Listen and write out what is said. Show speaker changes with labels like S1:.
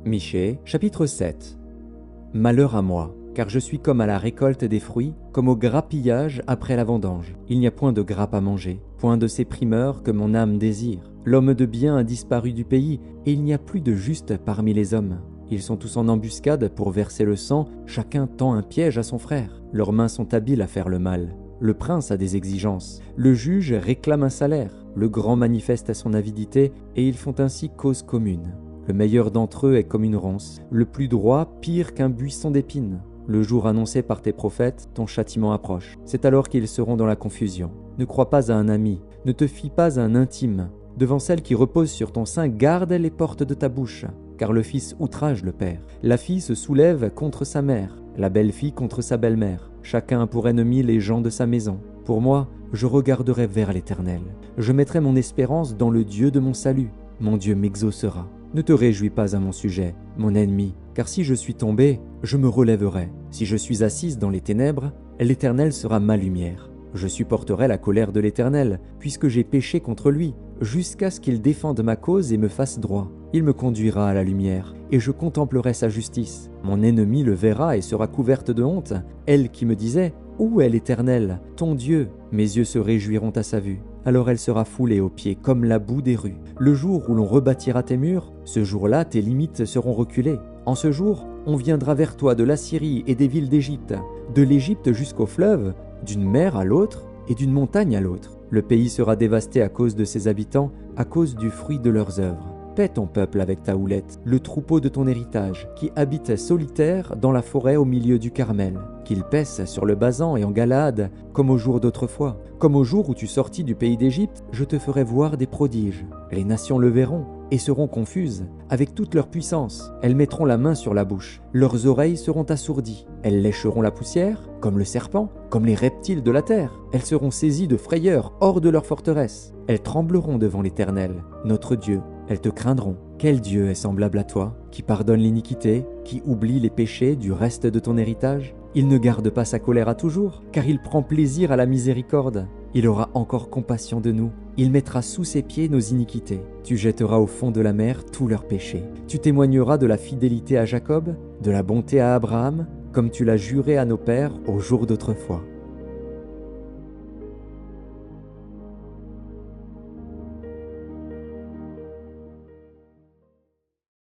S1: Michée, chapitre 7. Malheur à moi, car je suis comme à la récolte des fruits, comme au grappillage après la vendange. Il n'y a point de grappe à manger, point de ces primeurs que mon âme désire. L'homme de bien a disparu du pays, et il n'y a plus de juste parmi les hommes. Ils sont tous en embuscade pour verser le sang, chacun tend un piège à son frère. Leurs mains sont habiles à faire le mal. Le prince a des exigences, le juge réclame un salaire, le grand manifeste son avidité, et ils font ainsi cause commune. Le meilleur d'entre eux est comme une ronce, le plus droit pire qu'un buisson d'épines. Le jour annoncé par tes prophètes, ton châtiment approche. C'est alors qu'ils seront dans la confusion. Ne crois pas à un ami, ne te fie pas à un intime. Devant celle qui repose sur ton sein, garde les portes de ta bouche. Car le fils outrage le père. La fille se soulève contre sa mère, la belle-fille contre sa belle-mère. Chacun a pour ennemi les gens de sa maison. Pour moi, je regarderai vers l'Éternel. Je mettrai mon espérance dans le Dieu de mon salut. Mon Dieu m'exaucera. Ne te réjouis pas à mon sujet, mon ennemi, car si je suis tombé, je me relèverai. Si je suis assise dans les ténèbres, l'Éternel sera ma lumière. Je supporterai la colère de l'Éternel, puisque j'ai péché contre lui, jusqu'à ce qu'il défende ma cause et me fasse droit. Il me conduira à la lumière, et je contemplerai sa justice. Mon ennemi le verra et sera couverte de honte. Elle qui me disait « Où est l'Éternel, ton Dieu ?» Mes yeux se réjouiront à sa vue. Alors elle sera foulée aux pieds comme la boue des rues. Le jour où l'on rebâtira tes murs, ce jour-là tes limites seront reculées. En ce jour, on viendra vers toi de l'Assyrie et des villes d'Égypte, de l'Égypte jusqu'au fleuve, d'une mer à l'autre et d'une montagne à l'autre. Le pays sera dévasté à cause de ses habitants, à cause du fruit de leurs œuvres. Paie ton peuple avec ta houlette, le troupeau de ton héritage, qui habite solitaire dans la forêt au milieu du Carmel. Qu'il paisse sur le Basan et en Galaad, comme au jour d'autrefois. Comme au jour où tu sortis du pays d'Égypte, je te ferai voir des prodiges. Les nations le verront et seront confuses, avec toute leur puissance. Elles mettront la main sur la bouche, leurs oreilles seront assourdies. Elles lécheront la poussière, comme le serpent, comme les reptiles de la terre. Elles seront saisies de frayeur hors de leur forteresse. Elles trembleront devant l'Éternel, notre Dieu. Elles te craindront. Quel Dieu est semblable à toi, qui pardonne l'iniquité, qui oublie les péchés du reste de ton héritage? Il ne garde pas sa colère à toujours, car il prend plaisir à la miséricorde. Il aura encore compassion de nous. Il mettra sous ses pieds nos iniquités. Tu jetteras au fond de la mer tous leurs péchés. Tu témoigneras de la fidélité à Jacob, de la bonté à Abraham, comme tu l'as juré à nos pères au jour d'autrefois.